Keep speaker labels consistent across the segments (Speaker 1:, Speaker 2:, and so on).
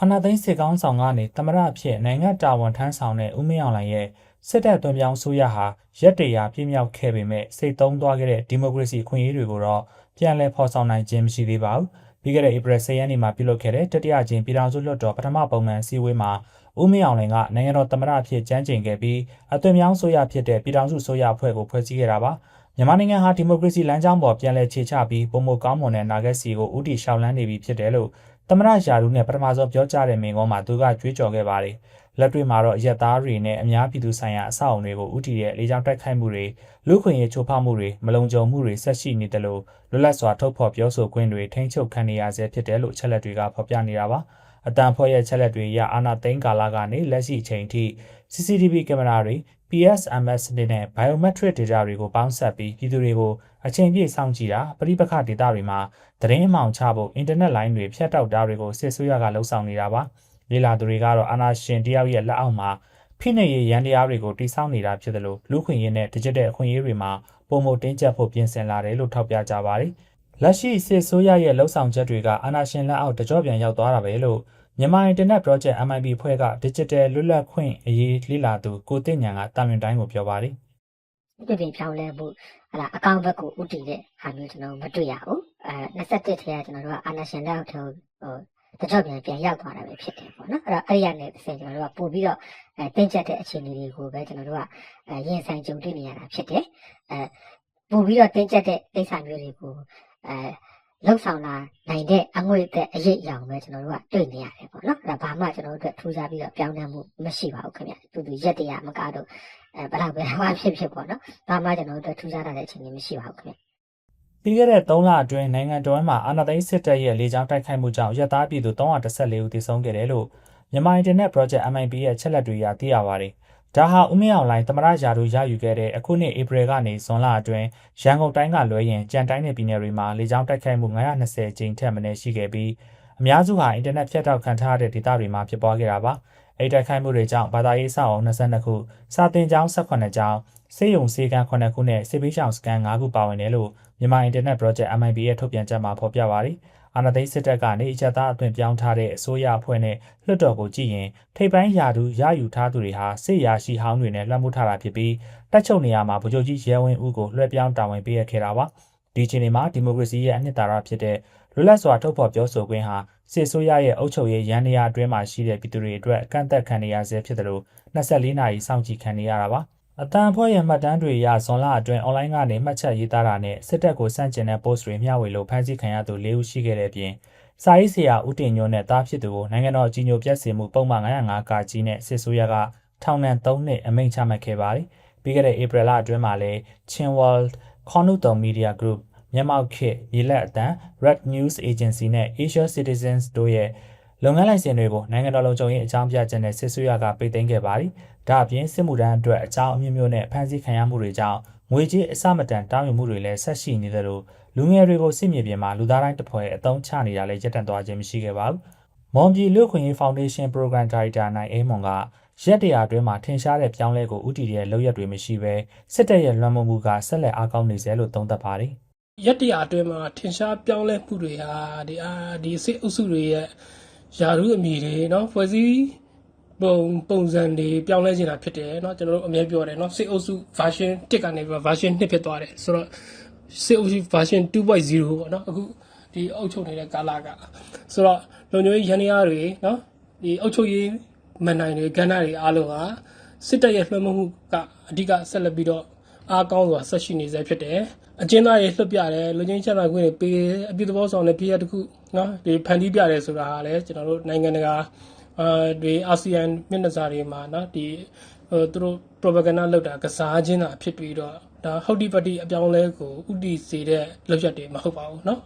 Speaker 1: အာဏာသိမ်းစစ်ကောင်ဆောင်ကနေသမရအဖြစ်နိုင်ငံတာဝန်ထမ်းဆောင်တဲ့ဦးမင်းအောင်လှိုင်ရဲ့စစ်တပ်သွင်းပြောင်းဆိုရဟာရက်တရာပြည့်မြောက်ခဲ့ပေမဲ့စိတ်သုံးသွားခဲ့တဲ့ဒီမိုကရေစီအခွင့်အရေးတွေကိုတော့ပြန်လည်ဖော်ဆောင်နိုင်ခြင်းမရှိသေးပါဘူး။ပြီးခဲ့တဲ့ဧပြီ10ရက်နေ့မှာပြုလုပ်ခဲ့တဲ့တတိယကြိမ်ပြည်ထောင်စုလွှတ်တော်ပထမပုံမှန်အစည်းအဝေးမှာဦးမင်းအောင်လှိုင်ကနိုင်ငံတော်သမရအဖြစ်ကြမ်းကြိမ်ခဲ့ပြီးအသွင်ပြောင်းဆိုရဖြစ်တဲ့ပြည်ထောင်စုဆိုရအဖွဲ့ကိုဖွဲ့စည်းခဲ့တာပါ။မြန်မာနိုင်ငံဟာဒီမိုကရေစီလမ်းကြောင်းပေါ်ပြန်လည်ခြေချပြီးပုံမကောင်းမွန်တဲ့နာဂတ်စီကိုဥတီရှောင်လန်းနေပြီဖြစ်တယ်လို့သမရယာရုနဲ့ပထမဆုံးပြောကြားတဲ့မိန့်ခွန်းမှာသူကကြွေးကြော်ခဲ့ပါတယ်။လက်တွေ့မှာတော့ရက်သားတွေနဲ့အများပြည်သူဆိုင်ရာအဆောက်အုံတွေကိုဥတီရဲ့လေကြောင်းတိုက်ခိုက်မှုတွေလူခွင့်ရေးချိုးဖောက်မှုတွေမလုံခြုံမှုတွေဆက်ရှိနေတယ်လို့လွတ်လပ်စွာထုတ်ဖော်ပြောဆိုခွင့်တွေထိန်းချုပ်ခံနေရဆဲဖြစ်တယ်လို့ချက်လက်တွေကဖော်ပြနေတာပါ။အတန်ဖော်ရဲ့ချက်လက်တွေရအာဏာသိမ်းကာလကနေလက်ရှိအချိန်ထိ CCTV ကင်မရာတွေ PSMS နဲ့ Biometric data တွေကိုပေါင်းစပ်ပြီးပြည်သူတွေကိုအချိန်ပြည့်စောင့်ကြည့်တာပရိပခဒေတာတွေမှာသတင်းအမှောင်ချဖို့အင်တာနက်လိုင်းတွေဖြတ်တောက်တာတွေကိုစစ်ဆိုးရကလှုံ့ဆော်နေတာပါလေလာသူတွေကတော့အာဏာရှင်တယောက်ရဲ့လက်အောက်မှာဖိနှိပ်ရေးရန်တရားတွေကိုတိစောက်နေတာဖြစ်တယ်လို့လူခွင့်ရေးနဲ့ digital အခွင့်အရေးတွေမှာပုံမတင်းကျပ်ဖို့ပြင်ဆင်လာတယ်လို့ထောက်ပြကြပါတယ်လက်ရှိစစ်ဆိုးရရဲ့လှုံ့ဆော်ချက်တွေကအာဏာရှင်လက်အောက်တကြော့ပြန်ရောက်သွားတာပဲလို့မြန်မာ Internet Project MIB ဖွဲ့က Digital လွတ်လပ်ခွင့်အရေးလေ့လာသူကိုတင့်ညံကတာမင်တိုင်းကိုပြောပါတယ်
Speaker 2: ။ဒီပြင်ပြောင်းလဲမှုအကောင့်ဘက်ကိုဥတည်တဲ့ဟာမျိုးကျွန်တော်မတွေ့ရဘူး။21ထဲကကျွန်တော်တို့ကအာဏာရှင်လက်အောက်ထဲတကြော့ပြန်ရောက်သွားတာပဲဖြစ်တယ်ပေါ့နော်။အဲ့ဒီကနေတစ်ဆင့်ကျွန်တော်တို့ကပို့ပြီးတော့တင်းကျပ်တဲ့အခြေအနေတွေကိုပဲကျွန်တော်တို့ကရင်ဆိုင်ကြုံတွေ့နေရတာဖြစ်တယ်။ပို့ပြီးတော့တင်းကျပ်တဲ့ကိစ္စမျိုးတွေကိုလှုပ်ဆောင်လာနိုင်တဲ့အငွေ့တဲ့အရေးအယောင်ပဲကျွန်တော်တို့ကတွေ့နေရတယ်ပေါ့နော်။ဘာမှကျွန်တော်တို့အတွက်ထူးခြားပြီးတော့ပြောင်းလဲမှုမရှိပါဘူးခင်ဗျ။သူရက်တရမကတော့ဘယ်တော့ပဲဖြစ်ပေါ့နော်။ဘာမှကျွန်တော်တို့ထူးခြားတဲ့အခြေအနေမရှိပါဘူးခင်ဗျ
Speaker 1: ။ပြီးခဲ့တဲ့3လအတွင်းနိုင်ငံတော်မှာအာဏာသိမ်းစစ်တပ်ရဲ့လေကြောင်းတိုက်ခိုက်မှုကြောင့်ရပ်သားပြည်သူ314ဦးသေဆုံးခဲ့တယ်လို့မြန်မာ Internet Project MIB ရဲ့ချက်လက်တွေအရသိရပါတယ်။ဒါဟာဦးမင်းအောင်လှိုင်သမရယာတို့ရယူခဲ့တဲ့အခုနှစ်ဧပြီကနေဇွန်လအတွင်းရန်ကုန်တိုင်းကလွဲရင်ကြံတိုင်းနယ်ပြည်နယ်တွေမှာလေကြောင်းတိုက်ခိုက်မှု920ကြိမ်ထက်မနည်းရှိခဲ့ပြီးအများစုဟာအင်တာနက်ဖြတ်တောက်ခံထားတဲ့ဒေသတွေမှာဖြစ်ပွားခဲ့တာပါ။အဲ့တိုက်ခိုက်မှုတွေကြောင့်ဘာသာရေးဆောက်အုံ22ခုစာသင်ကျောင်း18ကျောင်းစေယုံစေကန်း9ခုနဲ့စစ်ပေးဆောင်စကန်5ခုပါဝင်တယ်လို့မြန်မာ Internet Project MIB ရဲ့ထုတ်ပြန်ချက်မှာဖော်ပြပါတယ်။အာဏာသိမ်းစစ်တပ်ကနေအကြမ်းသားအသွင်ပြောင်းထားတဲ့အစိုးရအဖွဲ့နဲ့လွှတ်တော်ကိုကြည့်ရင်ထိပ်ပိုင်းယာတူရယူထားသူတွေဟာစစ်ရာရှိဟောင်းတွေနဲ့လွှမ်းမိုးထားတာဖြစ်ပြီးတက်ချုပ်နေရမှာဗိုလ်ချုပ်ကြီးရဲဝင်းဦးကိုလွှဲပြောင်းတာဝန်ပေးရခဲ့တာပါ။ဒီချိန်မှာဒီမိုကရေစီရဲ့အနှစ်သာရဖြစ်တဲ့လွတ်လပ်စွာထုတ်ဖော်ပြောဆိုခွင့်ဟာစစ်ဆိုးရရဲ့အုပ်ချုပ်ရေးရန်နေရာအတွင်းမှာရှိတဲ့ပြည်သူတွေအတွက်ကန့်သက်ခံနေရဆဲဖြစ်တယ်လို့24နာရီစောင့်ကြည့်ခံနေရတာပါအတန်ဖွဲ့ရဲ့မှတ်တမ်းတွေအရဇွန်လအတွင်းအွန်လိုင်းကနေမှတ်ချက်ရေးသားတာနဲ့စစ်တပ်ကိုစန့်ကျင်တဲ့ post တွေမျှဝေလို့ဖမ်းဆီးခံရသူ4ဦးရှိခဲ့တဲ့အပြင်စာရေးဆရာဦးတင်ညွန့်နဲ့တားဖြစ်သူကိုနိုင်ငံတော်ကြီးညိုပြတ်စေမှုပုံမှန်905ကကြီးနဲ့စစ်ဆိုးရကထောင်ဒဏ်3နှစ်အမိန့်ချမှတ်ခဲ့ပါတယ်ပြီးခဲ့တဲ့ဧပြီလအတွင်းမှာလည်း Chinworld Konuton Media Group မြန်မာခေတ်မြေလက်အတန် Red News Agency နဲ့ Asia Citizens တို့ရဲ့လုပ်ငန်းလိုင်စင်တွေကိုနိုင်ငံတော်လုံခြုံရေးအကြောင်းပြချက်နဲ့စစ်ဆွေးရကပိတ်သိမ်းခဲ့ပါတယ်။ဒါအပြင်စစ်မှုထမ်းအတွက်အကြောင်းအမျိုးမျိုးနဲ့ဖမ်းဆီးခံရမှုတွေကြောင့်ငွေကြေးအစမတန်တောင်းယူမှုတွေလည်းဆက်ရှိနေတယ်လို့လူငယ်တွေကိုစစ်မြေပြင်မှာလူသားတိုင်းတစ်ဖွဲ့အသုံးချနေတာလည်းရပ်တန့်သွားခြင်းမရှိခဲ့ပါဘူး။မွန်ပြည်လူ့ခွင့်ရေးဖောင်ဒေးရှင်း Program Director နိုင်အေးမွန်ကရက်တရာအတွင်းမှာထင်ရှားတဲ့ပြောင်းလဲကိုဥတီရဲ့လုပ်ရက်တွေမရှိဘဲစစ်တပ်ရဲ့လွှမ်းမိုးမှုကဆက်လက်အားကောင်းနေစေလို့သုံးသပ်ပါတယ်
Speaker 3: ။ရက်တရာအတွင်းမှာထင်ရှားပြောင်းလဲမှုတွေဟာဒီစစ်အုပ်စုတွေရဲ့ယာရုအမည်တွေเนาะဖွဲ့စည်းပုံစံတွေပြောင်းလဲနေတာဖြစ်တယ်เนาะကျွန်တော်တို့အမြဲပြောတယ်เนาะစစ်အုပ်စု version 1ကနေပြီး version 2ဖြစ်သွားတယ်ဆိုတော့စစ်အုပ်စု version 2.0 ပေါ့เนาะအခုဒီအုပ်ချုပ်နေတဲ့ကာလကဆိုတော့လုံခြုံရေးရန်ရာတွေเนาะဒီအုပ်ချုပ်ရေးမန်နိုင်တွေကဏ္ဍတွေအားလုံးဟာစစ်တပ်ရဲ့လွှမ်းမိုးမှုကအဓိကဆက်လက်ပြီးတော့အားကောင်းစွာဆက်ရှိနေစေဖြစ်တယ်အကျဉ်းသားတွေလွှတ်ပြတယ်လူချင်းချမ်းသာခွင့်တွေပေးအပြည့်သဘောဆောင်တဲ့ပြည်ရတစ်ခုနော်ဒီဖန်တီးပြတယ်ဆိုတာဟာလည်းကျွန်တော်တို့နိုင်ငံတကာဒီအာဆီယံမျက်နှာစာတွေမှာနော်ဒီသူတို့ propaganda လုပ်တာကစားခြင်းတာဖြစ်ပြီးတော့ဒါဟုတ်ဒီပတိအပြောင်းလဲကိုဥတီစေတဲ့လုပ်ရက်တွေမဟုတ်ပါဘူးနော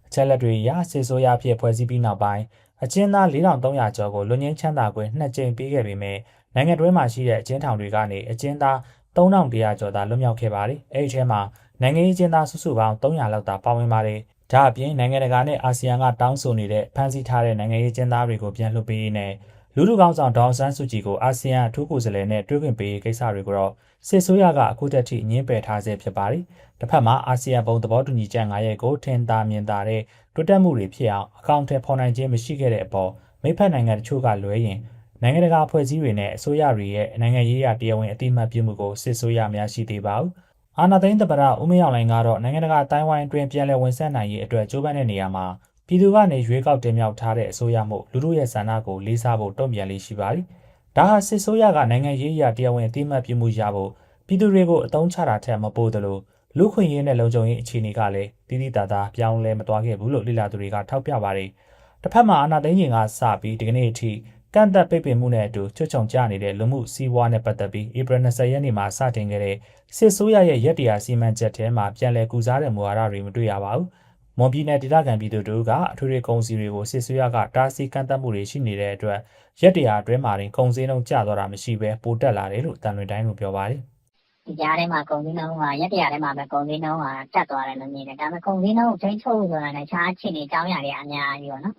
Speaker 3: ်အ
Speaker 1: ချက်လက်တွေရစစ်ဆိုးရဖြစ်ဖွဲ့စည်းပြီးနောက်ပိုင်းအကျဉ်းသား4300ကျော်ကိုလွတ်ငင်းချမ်းသာခွင့်2ကြိမ်ပေးခဲ့ပေမဲ့နိုင်ငံတွင်းမှာရှိတဲ့အကျဉ်းထောင်တွေကနေအကျဉ်းသား3100ကျော်သာလွတ်မြောက်ခဲ့ပါတယ်အဲ့ဒီထဲမှာနိုင်ငံရေးကျင်းသားစုစုပေါင်း300လောက်သာပါဝင်ပါတယ်။ဒါအပြင်နိုင်ငံတကာနဲ့အာဆီယံကတောင်းဆိုနေတဲ့ဖမ်းဆီးထားတဲ့နိုင်ငံရေးကျင်းသားတွေကိုပြန်လွှတ်ပေးရေးနဲ့လူထုကောင်းဆောင်ဒေါအောင်ဆန်းစုကြည်ကိုအာဆီယံအထူးကိုယ်စားလှယ်နဲ့တွေ့ခွင့်ပေးရေးကိစ္စတွေကိုတော့စစ်ဆိုးရကအခုတက်ထိညှင်းပယ်ထားဆဲဖြစ်ပါတယ်။တစ်ဖက်မှာအာဆီယံဘုံသဘောတူညီချက်9ရပ်ကိုထင်သာမြင်သာတဲ့တိုးတက်မှုတွေဖြစ်အောင်အကောင့်ထဲပေါ်နိုင်ခြင်းမရှိခဲ့တဲ့အပေါ် မိဖက်နိုင်ငံတချို့ကလွဲရင်နိုင်ငံတကာအဖွဲ့အစည်းတွေနဲ့အစိုးရတွေရဲ့နိုင်ငံရေးအတရားဝင်အတိအမှတ်ပြုမှုကိုစစ်ဆိုးရများရှိသေးပါဘူး။အာဏာသိမ်းသမ္မတဦးမင်းအောင်လှိုင်ကတော့နိုင်ငံတကာအတိုင်းဝိုင်းအတွင်းပြန်လည်ဝင်ဆက်နိုင်ရေးအတွက်ကြိုးပမ်းတဲ့နေရာမှာပြည်သူကနေရွေးကောက်တင်မြှောက်ထားတဲ့အစိုးရမှုလူထုရဲ့ဆန္ဒကိုလေးစားဖို့တုံ့ပြန်လေးရှိပါသည်။ဒါဟာစစ်ဆိုးရကနိုင်ငံရေးအတရားဝင်အတိအမှတ်ပြုမှုရဖို့ပြည်သူတွေကိုအသုံးချတာထက်မပိုသလိုလူခွင့်ရေးနဲ့လုံခြုံရေးအခြေအနေကလည်းတိတိတသားပြောင်းလဲမသွားခဲ့ဘူးလို့လေ့လာသူတွေကထောက်ပြပါတယ်။တစ်ဖက်မှာအာဏာသိမ်းချိန်ကစပြီးဒီကနေ့အထိကန့်သက်ပိတ်ပင်မှုနဲ့အတူချွတ်ချုံကျနေတဲ့လူမှုစီးပွားနဲ့ပတ်သက်ပြီးဧပြီ20ရက်နေ့မှာစတင်ခဲ့တဲ့စစ်ဆိုးရရဲ့ရက်တရားစီမံချက်ထဲမှာပြန်လည်ကူစားတဲ့မူဝါဒတွေမတွေ့ရပါဘူး။မွန်ပြည်နယ်ဒေသခံပြည်သူတို့ကအထွေထွေကုန်စည်တွေကိုစစ်ဆိုးရကတားဆီးကန့်သက်မှုတွေရှိနေတဲ့အတွက်ရက်တရားအတွင်းမှာတင်ကုန်စည်နှုန်းကျသွားတာမရှိဘဲပိုတက်လာတယ်လို့တန်လွင်တိုင်းကပြောပါတယ်။
Speaker 2: ဒီကြားထဲမှာကုန်စည်နှုန်းကရက်တရားထဲမှာပဲကုန်စည်နှုန်းကတက်သွားတယ်လို့မြင်တယ်ဒါပေမဲ့ကုန်စည်နှုန်းကိုထိန်းချုပ်ဆိုတာနဲ့ခြားအခြေအနေအကြောင်းအရာတွေအများကြီးပေါ့နော်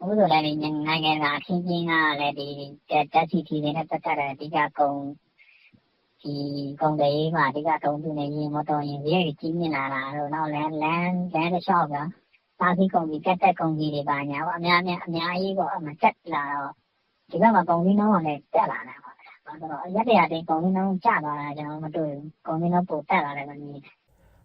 Speaker 2: အခုဆိုလည်းနိုင်ငံကအခင်းကျင်းကလည်းဒီတက်စီတီတွေနဲ့ပတ်သက်တဲ့အဓိကကုန်တွေမှာအဓိကကုန်သူနေရင်မတော်ရင်ဈေးတွေကြီးမြင့်လာတာတော့နောက်လမ်းတစ်လျှောက်ကစားပြီးကုန်ပြီးကက်တက်ကုန်ကြီးတွေပါညာပေါ့အများကြီးပေါ့အမှတက်လာတော့ဒီဘက်မှာကုန်စည်နှုန်းကလည်းတက်လာတယ်ပေါ့ဆိုတော့ရက်တရားတင်ကုန်စည်နှုန်းကျသွားတာကျွန်တော်မတွေ့ဘူးကုန်စည်နှုန်းပိုတက်လာတယ်မမြင်ဘူး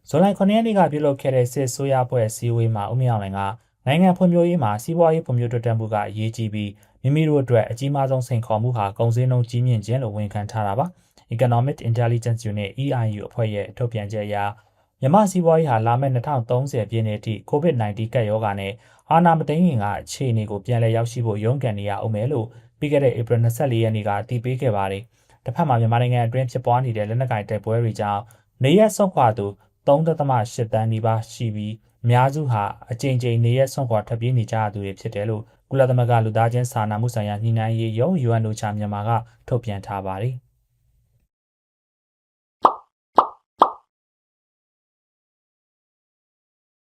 Speaker 1: ဇွန်လ9ရက်နေ့ကပြုလုပ်ခဲ့တဲ့စစ်ဆိုးရပွဲအစည်းအဝေးမှာဦးမင်းအောင်လှိုင်ကနိုင်ငံဖွံ့ဖြိုးရေးမှာစီးပွားရေးဖွံ့ဖြိုးတိုးတက်မှုကအရေးကြီးပြီးမိမိတို့အတွက်အကြီးမားဆုံးစိန်ခေါ်မှုဟာကုန်စည်နှုန်းကြီးမြင့်ခြင်းလို့ဝန်ခံထားတာပါ Economic Intelligence Unit EIU အဖွဲ့ရဲ့ထုတ်ပြန်ချက်အရမြန်မာစီးပွားရေးဟာလာမယ့်2030ပြည့်နှစ်အထိ COVID-19 ကပ်ရောဂါနဲ့အာဏာမသိမ်းခင်ကအခြေအနေကိုပြန်လည်ရောက်ရှိဖို့ရုန်းကန်နေရအောင်မယ်လို့ပြီးခဲ့တဲ့ဧပြီ24ရက်နေ့ကအတည်ပြုခဲ့ပါတယ်။တစ်ဖက်မှာမြန်မာနိုင်ငံအတွင်းဖြစ်ပွားနေတဲ့လက်နက်ကိုင်တိုက်ပွဲတွေကြောင့်နေရက်ဆွန့်ခွာသူ3.8 တန်းနီးပါးရှိပြီးအများစုဟာအကြိမ်ကြိမ်နေရက်ဆွန့်ခွာထွက်ပြေးနေကြရသူတွေဖြစ်တယ်လို့ကုလသမဂ္ဂလူသားချင်းစာနာမှုဆိုင်ရာညှိနှိုင်းရေးရုံး UNOCHA မြန်မာကထုတ်ပြန်ထားပါတယ်။